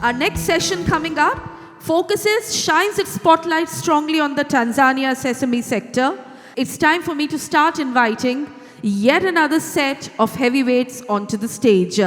Our next session coming up shines its spotlight strongly on the Tanzania Sesame sector. It's time for me to start inviting yet another set of heavyweights onto the stage.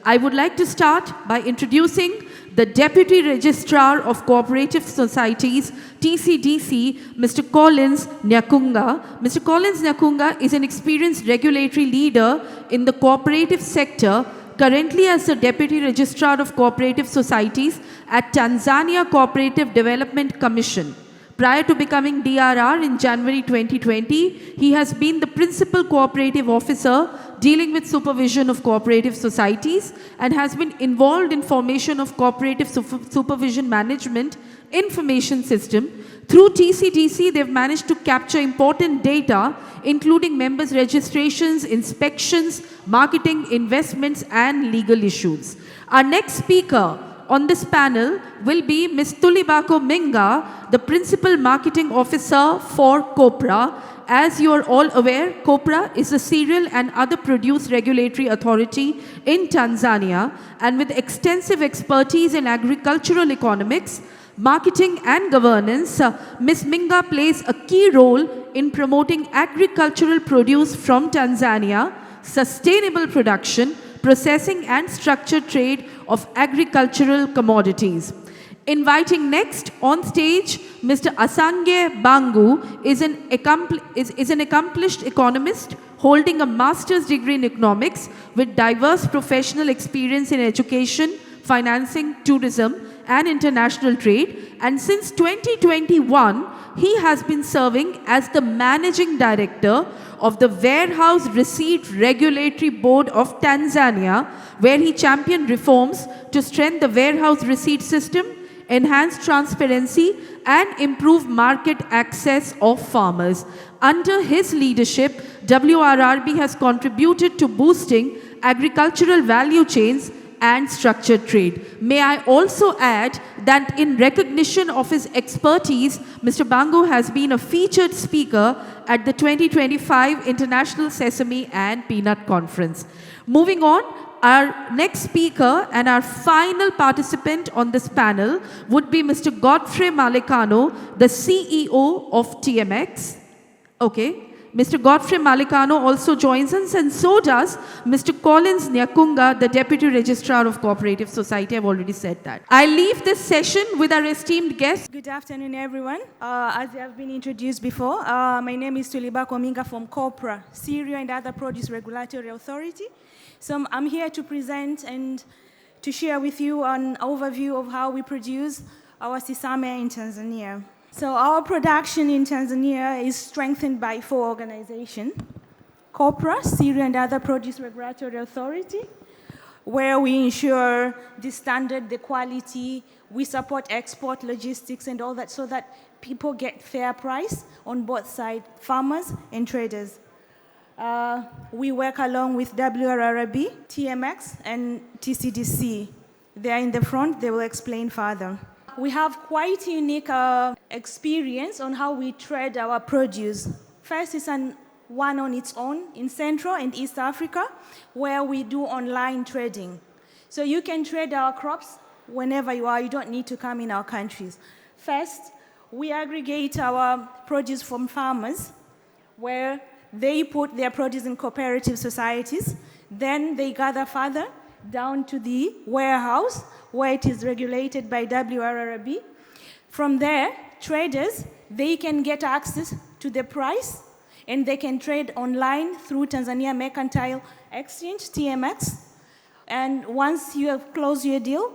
I would like to start by introducing the Deputy Registrar of Cooperative Societies, TCDC, Mr. Collins Nyakunga. Mr. Collins Nyakunga is an experienced regulatory leader in the cooperative sector, currently as the Deputy Registrar of Cooperative Societies at Tanzania Cooperative Development Commission. Prior to becoming DRR in January 2020, he has been the Principal Cooperative Officer dealing with supervision of cooperative societies and has been involved in formation of cooperative supervision management information system. Through TCDC, they've managed to capture important data, including members' registrations, inspections, marketing, investments, and legal issues. Our next speaker on this panel will be Ms. Tulibako Minga, the Principal Marketing Officer for COPRA. As you are all aware, COPRA is a cereal and other produce regulatory authority in Tanzania, and with extensive expertise in agricultural economics, marketing and governance, Ms. Minga plays a key role in promoting agricultural produce from Tanzania, sustainable production, processing and structured trade of agricultural commodities. Inviting next on stage, Mr. Asangye Bangu is an accomplished economist holding a master's degree in economics with diverse professional experience in education, financing, tourism, and international trade. And since 2021, he has been serving as the Managing Director of the Warehouse Receipt Regulatory Board of Tanzania, where he championed reforms to strengthen the warehouse receipt system, enhance transparency, and improve market access of farmers. Under his leadership, WRRB has contributed to boosting agricultural value chains and structured trade. May I also add that in recognition of his expertise, Mr. Bangu has been a featured speaker at the 2025 International Sesame and Peanut Conference. Moving on, our next speaker and our final participant on this panel would be Mr. Godfrey Malekano, the CEO of TMX. Okay. Mr. Godfrey Malekano also joins us, and so does Mr. Collins Nyakunga, the Deputy Registrar of Cooperative Society. I've already said that. I leave this session with our esteemed guest. Good afternoon, everyone. As I have been introduced before, my name is Tulibako Minga from COPRA, Cereal and Other Produce Regulatory Authority. So I'm here to present and to share with you an overview of how we produce our Sesame in Tanzania. So our production in Tanzania is strengthened by 4 organizations. COPRA, Cereal and Other Produce Regulatory Authority, where we ensure the standard, the quality, we support export, logistics, and all that so that people get fair price on both sides, farmers and traders. We work along with WRRB, TMX, and TCDC. They are in the front, they will explain further. We have quite unique experience on how we trade our produce. First is one on its own in Central and East Africa, where we do online trading. So you can trade our crops whenever you are. You don't need to come in our countries. First, we aggregate our produce from farmers, where they put their produce in cooperative societies. Then they gather further down to the warehouse, where it is regulated by WRRB. From there, traders, they can get access to the price, and they can trade online through Tanzania Mercantile Exchange, TMX. And once you have closed your deal,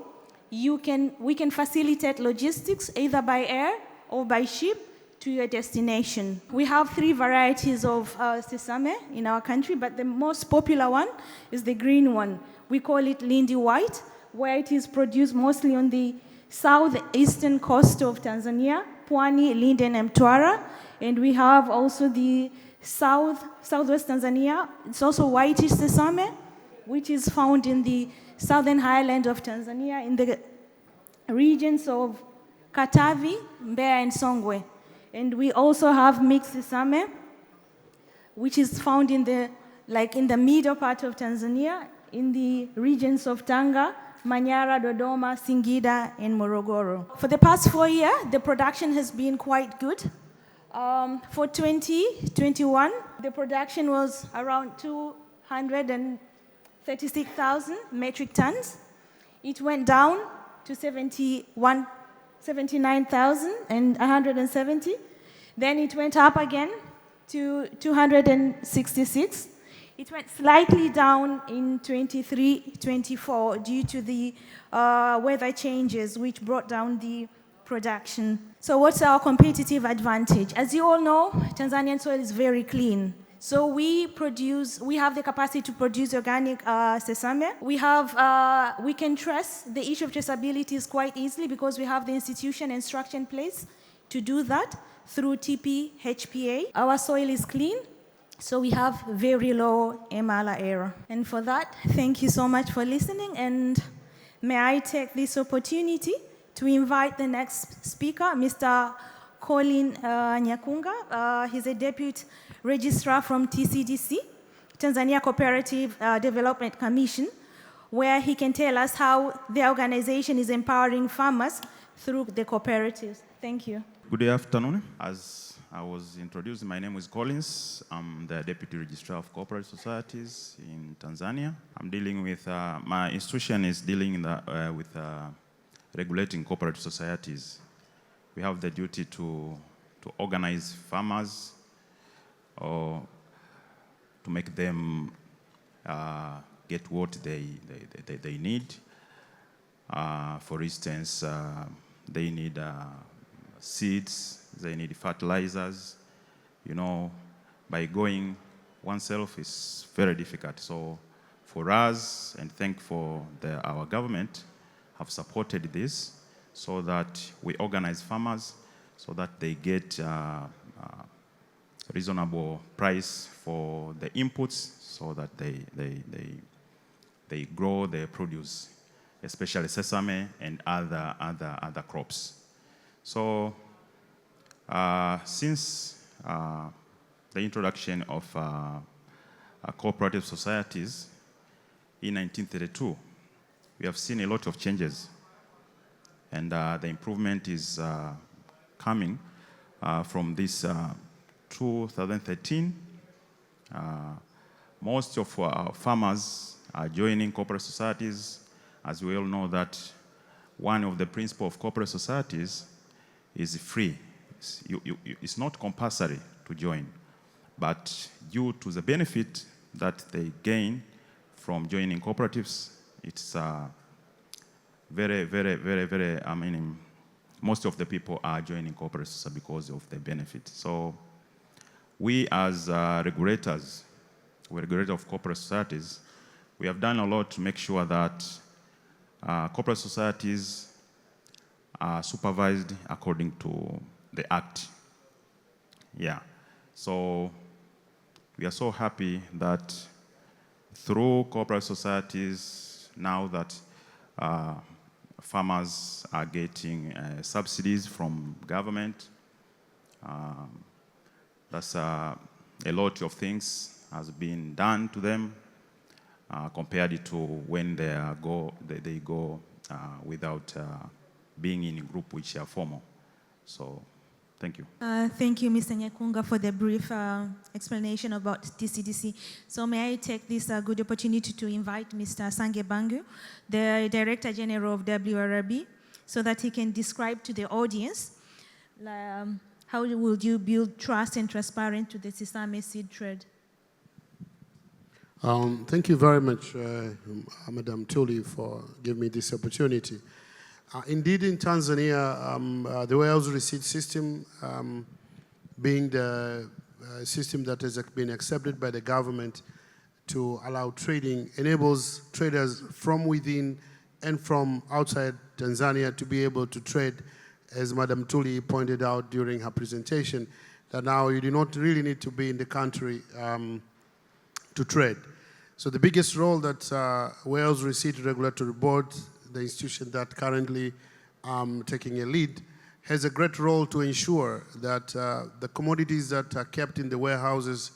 we can facilitate logistics either by air or by ship to your destination. We have 3 varieties of sesame in our country, but the most popular one is the green one. We call it Lindi White, where it is produced mostly on the southeastern coast of Tanzania, Pwani, Lindi, and Mtwara. And we have also the southwest Tanzania. It's also whitish sesame, which is found in the southern highland of Tanzania, in the regions of Katavi, Mbeya, and Songwe. And we also have mixed sesame, which is found in the middle part of Tanzania, in the regions of Tanga, Manyara, Dodoma, Singida, and Morogoro. For the past 4 years, the production has been quite good. For 2021, the production was around 236,000 metric tons. It went down to 79,170. Then it went up again to 266. It went slightly down in 23-24 due to the weather changes, which brought down the production. So what's our competitive advantage? As you all know, Tanzanian soil is very clean. So we have the capacity to produce organic sesame. We can trace the issue of traceability is quite easily because we have the institution and structure in place to do that through TP HPA. Our soil is clean, so we have very low MLR error. And for that, thank you so much for listening, and may I take this opportunity to invite the next speaker, Mr. Colin Nyakunga. He's a Deputy Registrar from TCDC, Tanzania Cooperative Development Commission, where he can tell us how the organization is empowering farmers through the cooperatives. Thank you. Good afternoon. As I was introduced, my name is Collins. I'm the Deputy Registrar of Cooperative Societies in Tanzania. I'm dealing with, my institution is dealing with regulating cooperative societies. We have the duty to organize farmers or to make them get what they need. For instance, they need seeds, they need fertilizers. You know, by going oneself is very difficult. So for us, and thank for our government, have supported this so that we organize farmers so that they get reasonable price for the inputs so that they grow their produce, especially sesame and other crops. So since the introduction of cooperative societies in 1932, we have seen a lot of changes, and the improvement is coming from this 2013. Most of our farmers are joining cooperative societies. As we all know that one of the principles of cooperative societies is free. It's not compulsory to join, but due to the benefit that they gain from joining cooperatives, it's very, I mean, most of the people are joining cooperatives because of the benefit. So we as regulators, regulator of cooperative societies, we have done a lot to make sure that cooperative societies are supervised according to the Act. Yeah. So we are so happy that through cooperative societies, now that farmers are getting subsidies from government, that's a lot of things has been done to them compared to when they go without being in a group which are formal. So, thank you. Thank you, Mr. Nyakunga, for the brief explanation about TCDC. So may I take this good opportunity to invite Mr. Asangye Bangu, the Director General of WRRB, so that he can describe to the audience how will you build trust and transparency to the Sesame seed trade. Thank you very much, Madam Tuli, for giving me this opportunity. Indeed, in Tanzania, the warehouse receipt system, being the system that has been accepted by the government to allow trading, enables traders from within and from outside Tanzania to be able to trade, as Madam Tuli pointed out during her presentation, that now you do not really need to be in the country to trade. So the biggest role that Warehouse Receipt Regulatory Board, the institution that currently taking a lead, has a great role to ensure that the commodities that are kept in the warehouses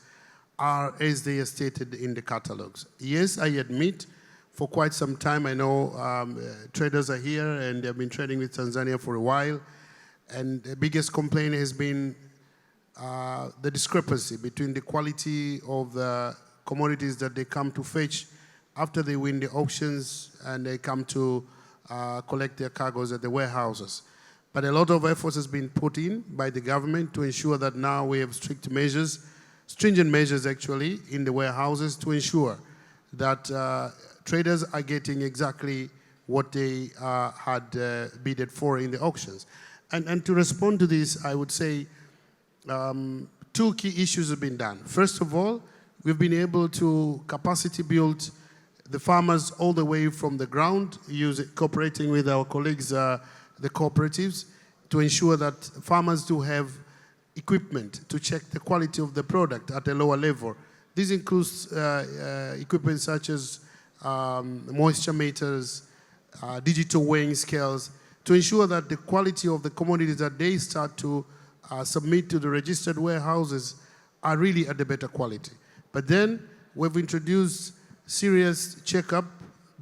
are as they are stated in the catalogs. Yes, I admit for quite some time. I know traders are here and they've been trading with Tanzania for a while. And the biggest complaint has been the discrepancy between the quality of the commodities that they come to fetch after they win the auctions and they come to collect their cargoes at the warehouses. But a lot of effort has been put in by the government to ensure that now we have strict measures, stringent measures actually, in the warehouses to ensure that traders are getting exactly what they had bidded for in the auctions. And to respond to this, I would say two key issues have been done. First of all, we've been able to capacity build the farmers all the way from the ground, cooperating with our colleagues, the cooperatives, to ensure that farmers do have equipment to check the quality of the product at a lower level. This includes equipment such as moisture meters, digital weighing scales, to ensure that the quality of the commodities that they start to submit to the registered warehouses are really at the better quality. But then we've introduced serious checkup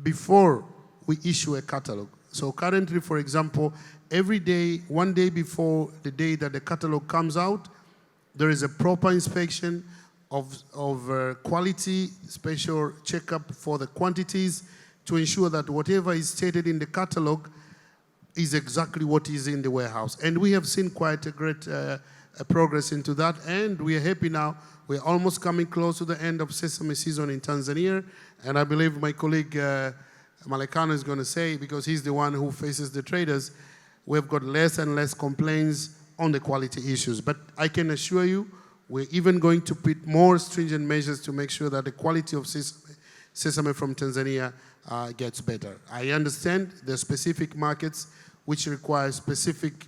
before we issue a catalog. So currently, for example, every day, one day before the day that the catalog comes out, there is a proper inspection of quality, special checkup for the quantities to ensure that whatever is stated in the catalog is exactly what is in the warehouse. And we have seen quite a great progress into that, and we are happy now. We're almost coming close to the end of Sesame season in Tanzania, and I believe my colleague Malekano is going to say, because he's the one who faces the traders, we've got less and less complaints on the quality issues. But I can assure you, we're even going to put more stringent measures to make sure that the quality of sesame from Tanzania gets better. I understand the specific markets which require specific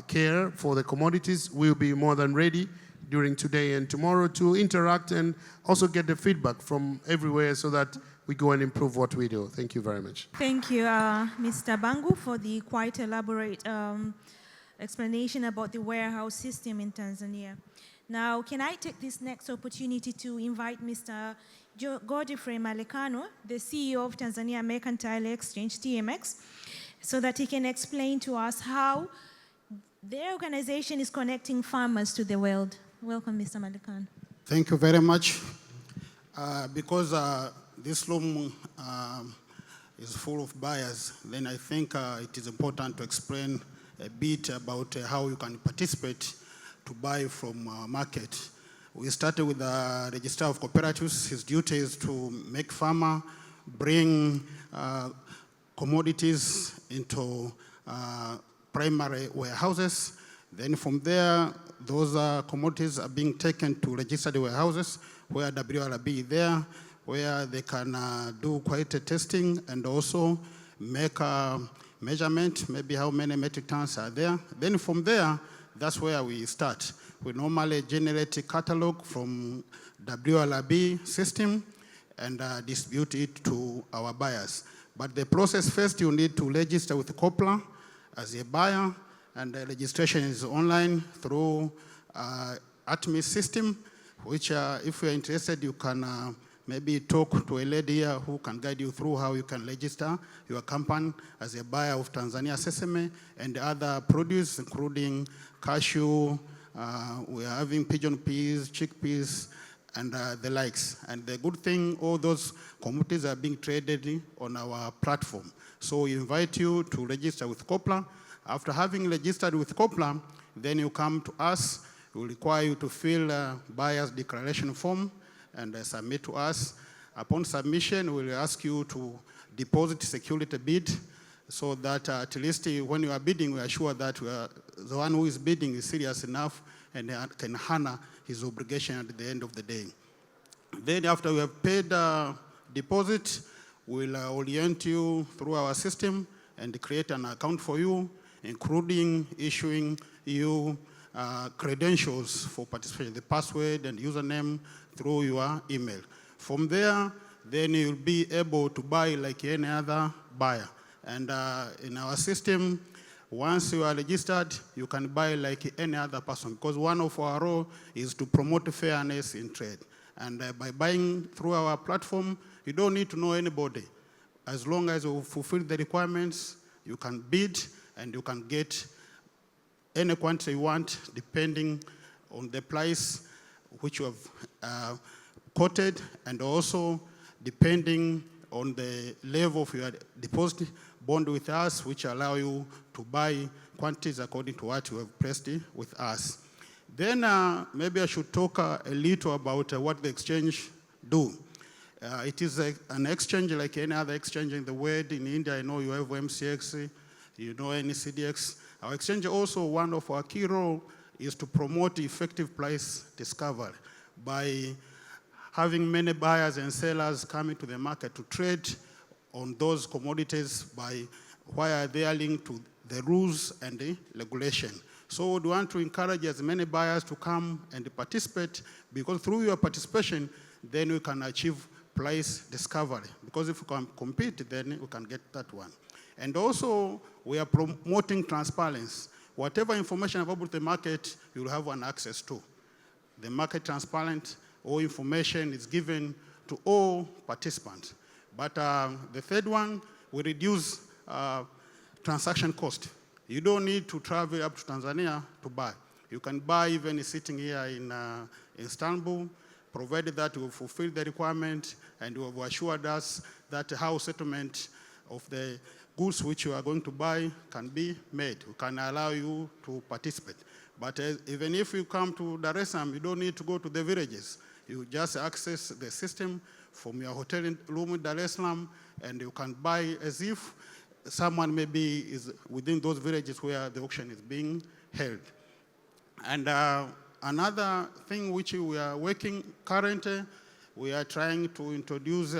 care for the commodities. We'll be more than ready during today and tomorrow to interact and also get the feedback from everywhere so that we go and improve what we do. Thank you very much. Thank you, Mr. Bangu, for the quite elaborate explanation about the warehouse system in Tanzania. Now, can I take this next opportunity to invite Mr. Godfrey Malekano, the CEO of Tanzania Mercantile Exchange, TMX, so that he can explain to us how their organization is connecting farmers to the world. Welcome, Mr. Malekano. Thank you very much. Because this room is full of buyers, then I think it is important to explain a bit about how you can participate to buy from market. We started with the Register of Cooperatives. His duty is to make farmer bring commodities into primary warehouses. Then from there, those commodities are being taken to registered warehouses where WRRB is there, where they can do quality testing and also make a measurement, maybe how many metric tons are there. Then from there, that's where we start. We normally generate a catalog from WRRB system and distribute it to our buyers. But the process first, you need to register with COPRA as a buyer, and the registration is online through ATMI system, which if you're interested, you can maybe talk to a lady here who can guide you through how you can register your company as a buyer of Tanzania Sesame and other produce, including cashew, we are having pigeon peas, chickpeas, and the likes. And the good thing, all those commodities are being traded on our platform. So we invite you to register with COPRA. After having registered with COPRA, then you come to us. We will require you to fill a buyer's declaration form and submit to us. Upon submission, we will ask you to deposit security bid so that at least when you are bidding, we are sure that the one who is bidding is serious enough and can honor his obligation at the end of the day. Then after we have paid deposit, we'll orient you through our system and create an account for you, including issuing you credentials for participation, the password and username through your email. From there, then you'll be able to buy like any other buyer. And in our system, once you are registered, you can buy like any other person, because one of our role is to promote fairness in trade. And by buying through our platform, You don't need to know anybody. As long as you fulfill the requirements, you can bid and you can get any quantity you want depending on the price which you have quoted, and also depending on the level of your deposit bond with us, which allow you to buy quantities according to what you have placed with us. Then maybe I should talk a little about what the exchange do. It is an exchange like any other exchange in the world. In India, I know you have MCX, you know NCDX. Our exchange also, one of our key role is to promote effective price discovery by having many buyers and sellers coming to the market to trade on those commodities by why they are linked to the rules and the regulation. So we want to encourage as many buyers to come and participate, because through your participation, then we can achieve price discovery. Because if we can compete, then we can get that one. And also, we are promoting transparency. Whatever information about the market, you'll have an access to. The market transparent, all information is given to all participants. But the third one, we reduce transaction cost. You don't need to travel up to Tanzania to buy. You can buy even sitting here in Istanbul, provided that you fulfill the requirement and you have assured us that how settlement of the goods which you are going to buy can be made. We can allow you to participate. But even if you come to Dar es Salaam, you don't need to go to the villages. You just access the system from your hotel room in Dar es Salaam, and you can buy as if someone maybe is within those villages where the auction is being held. And another thing which we are working currently, we are trying to introduce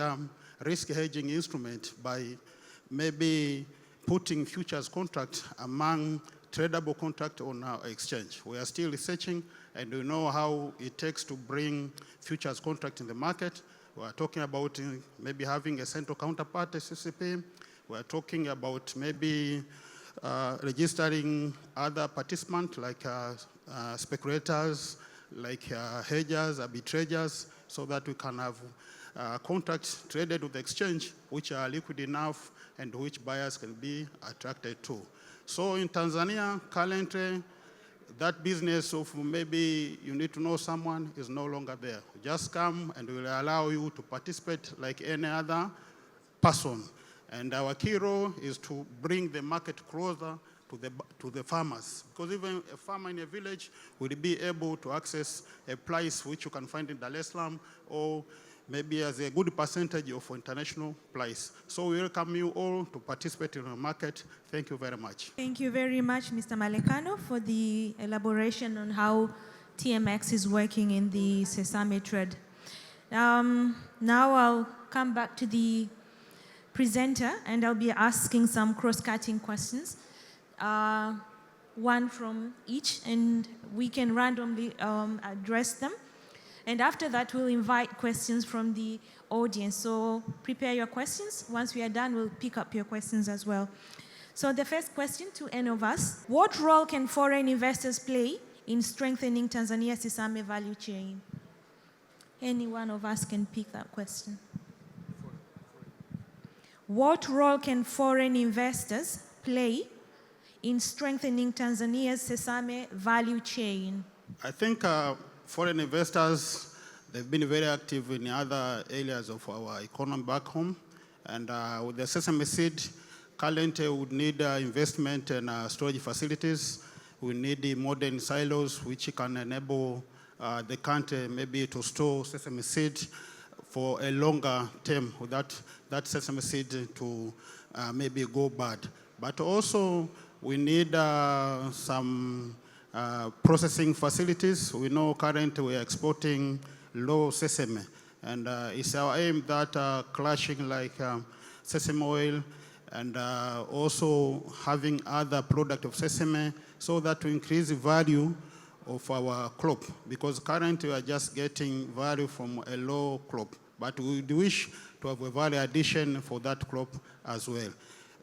risk hedging instrument by maybe putting futures contract among tradable contract on our exchange. We are still researching, and we know how it takes to bring futures contract in the market. We are talking about maybe having a central counterparty, CCP. We are talking about maybe registering other participants like speculators, like hedgers, arbitragers, so that we can have contracts traded with the exchange which are liquid enough and which buyers can be attracted to. So in Tanzania, currently, that business of maybe you need to know someone is no longer there. Just come and we'll allow you to participate like any other person. And our key role is to bring the market closer to the farmers. Because even a farmer in a village will be able to access a price which you can find in Dar es Salaam, or maybe as a good percentage of international price. So we welcome you all to participate in the market. Thank you very much. Thank you very much, Mr. Malekano, for the elaboration on how TMX is working in the Sesame trade. Now I'll come back to the presenter, and I'll be asking some cross-cutting questions, one from each, and we can randomly address them. And after that, we'll invite questions from the audience. So prepare your questions. Once we are done, we'll pick up your questions as well. So the first question to any of us: what role can foreign investors play in strengthening Tanzania's Sesame value chain? Any one of us can pick that question. What role can foreign investors play in strengthening Tanzania's Sesame value chain? I think foreign investors, they've been very active in other areas of our economy back home. And with the Sesame seed, currently we would need investment in storage facilities. We need modern silos which can enable the country maybe to store sesame seed for a longer term without that sesame seed to maybe go bad. But also we need some processing facilities. We know currently we are exporting low sesame, and it's our aim that crushing like sesame oil and also having other product of sesame, so that to increase the value of our crop, because currently we are just getting value from a low crop, but we wish to have a value addition for that crop as well.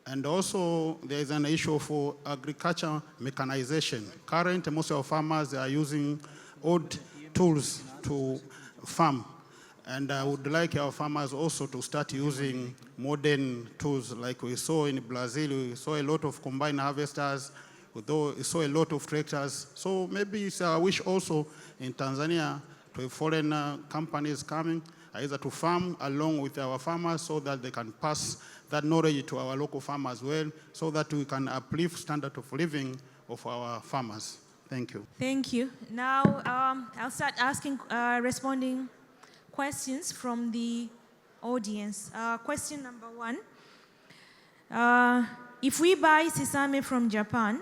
And also, there is an issue for agriculture mechanization. Currently, most of our farmers are using old tools to farm. And I would like our farmers also to start using modern tools like we saw in Brazil. We saw a lot of combine harvesters, we saw a lot of tractors. So maybe it's our wish also in Tanzania to have foreign companies coming either to farm along with our farmers so that they can pass that knowledge to our local farmers as well, so that we can uplift standard of living of our farmers. Thank you. Thank you. Now, I'll start asking, responding questions from the audience. Question number 1. If we buy sesame from Japan,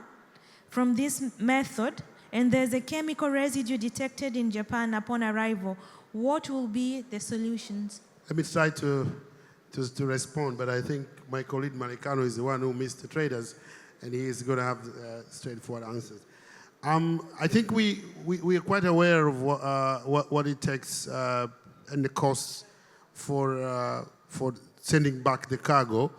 from this method, and there's a chemical residue detected in Japan upon arrival, what will be the solutions? Let me try to respond, but I think my colleague Malekano is the one who missed the traders, and he is going to have straightforward answers. I think we are quite aware of what it takes and the costs for sending back the cargo.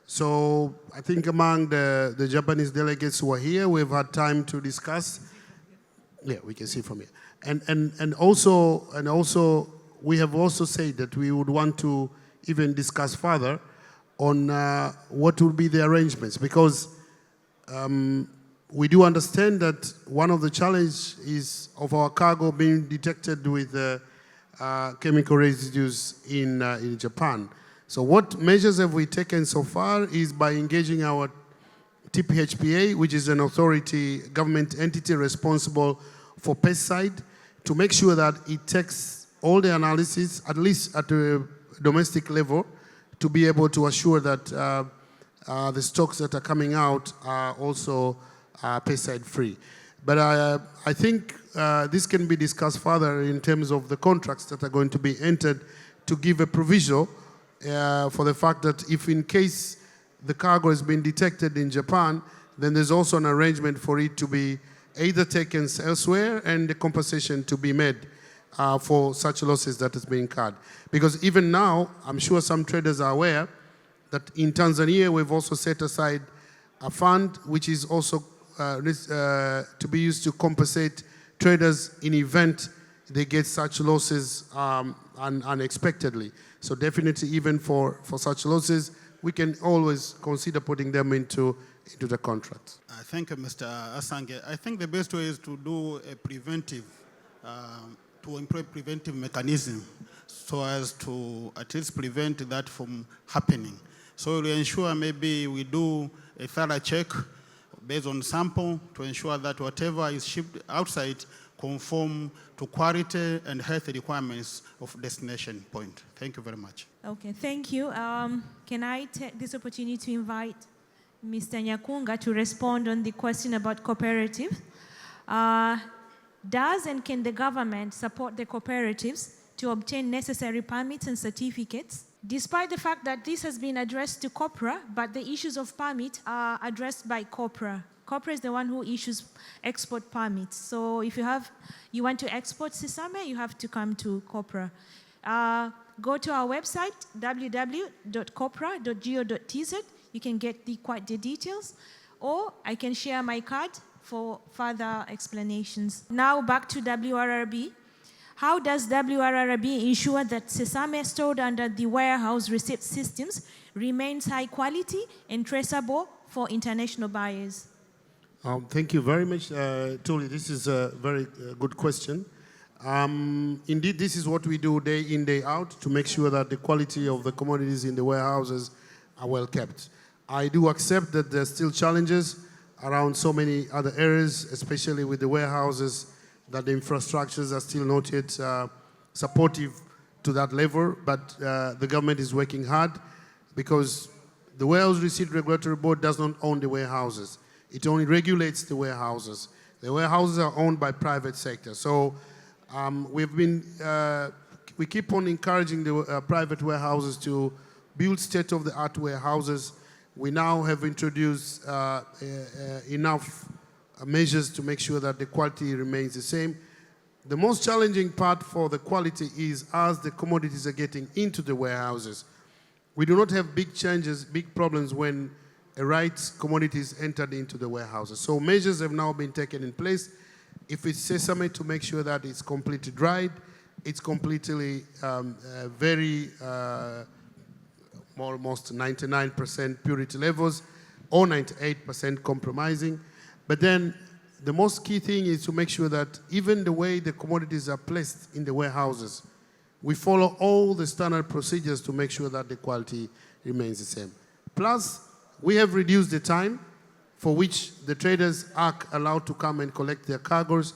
So I think among the Japanese delegates who are here, we've had time to discuss. Yeah, we can see from here. And also we have also said that we would want to even discuss further on what will be the arrangements, because we do understand that one of the challenges is of our cargo being detected with chemical residues in Japan. So what measures have we taken so far is by engaging our TPHPA, which is an authority, government entity responsible for pesticide, to make sure that it takes all the analysis, at least at a domestic level, to be able to assure that the stocks that are coming out are also pesticide-free. But I think this can be discussed further in terms of the contracts that are going to be entered to give a provisional for the fact that if in case the cargo has been detected in Japan, then there's also an arrangement for it to be either taken elsewhere and the compensation to be made for such losses that has been incurred. Because even now, I'm sure some traders are aware that in Tanzania, we've also set aside a fund which is also to be used to compensate traders in event they get such losses unexpectedly. So definitely even for such losses, we can always consider putting them into the contract. Thank you, Mr. Asangye. I think the best way is to do a preventive, to employ preventive mechanism so as to at least prevent that from happening. So we ensure maybe we do a thorough check based on sample to ensure that whatever is shipped outside conform to quality and health requirements of destination point. Thank you very much. Okay, thank you. Can I take this opportunity to invite Mr. Nyakunga to respond on the question about cooperatives? Does and can the government support the cooperatives to obtain necessary permits and certificates? Despite the fact that this has been addressed to COPRA, but the issues of permit are addressed by COPRA. COPRA is the one who issues export permits. So if you want to export sesame, you have to come to COPRA. Go to our website, www.copra.go.tz. You can get the details, or I can share my card for further explanations. Now back to WRRB. How does WRRB ensure that sesame stored under the warehouse receipt systems remains high quality and traceable for international buyers? Thank you very much, Tuli. This is a very good question. Indeed, this is what we do day in, day out to make sure that the quality of the commodities in the warehouses are well kept. I do accept that there's still challenges around so many other areas, especially with the warehouses, that the infrastructures are still not yet supportive to that level, but the government is working hard because the Warehouse Receipt Regulatory Board does not own the warehouses. It only regulates the warehouses. The warehouses are owned by private sector. So we keep on encouraging the private warehouses to build state-of-the-art warehouses. We now have introduced enough measures to make sure that the quality remains the same. The most challenging part for the quality is as the commodities are getting into the warehouses. We do not have big changes, big problems when a right commodity is entered into the warehouses. So measures have now been taken in place. If it's sesame, to make sure that it's completely dried. it's completely very almost 99% purity levels or 98% compromising. But then the most key thing is to make sure that even the way the commodities are placed in the warehouses, we follow all the standard procedures to make sure that the quality remains the same. Plus, we have reduced the time for which the traders are allowed to come and collect their cargoes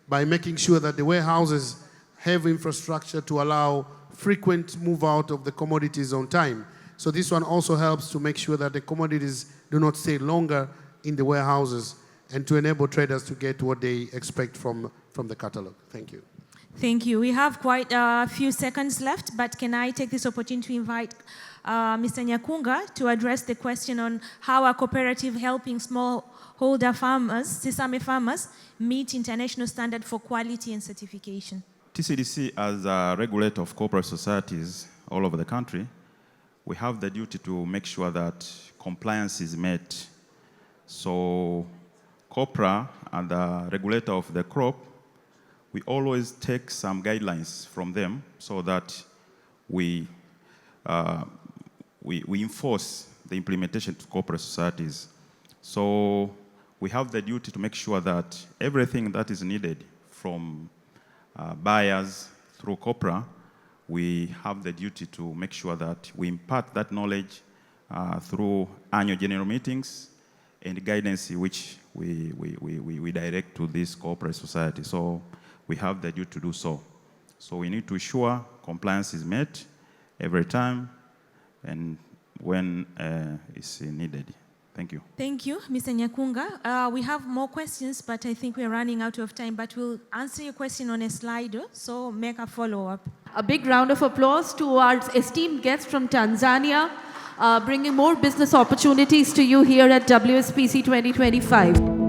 by making sure that the warehouses have infrastructure to allow frequent move out of the commodities on time. So this one also helps to make sure that the commodities do not stay longer in the warehouses and to enable traders to get what they expect from the catalog. Thank you. Thank you. We have quite a few seconds left, but can I take this opportunity to invite Mr. Nyakunga to address the question on how a cooperative helping smallholder farmers, Sesame farmers, meet international standard for quality and certification? TCDC, as a regulator of corporate societies all over the country, we have the duty to make sure that compliance is met. So COPRA, and the regulator of the crop, we always take some guidelines from them so that we enforce the implementation to corporate societies. So we have the duty to make sure that everything that is needed from buyers through COPRA, we have the duty to make sure that we impart that knowledge through annual general meetings and guidance which we direct to this corporate society. So we have the duty to do so. So we need to ensure compliance is met every time and when it's needed. Thank you. Thank you, Mr. Nyakunga. We have more questions, but I think we're running out of time. But we'll answer your question on a slide, so make a follow-up. A big round of applause to our esteemed guest from Tanzania, bringing more business opportunities to you here at WSPC 2025.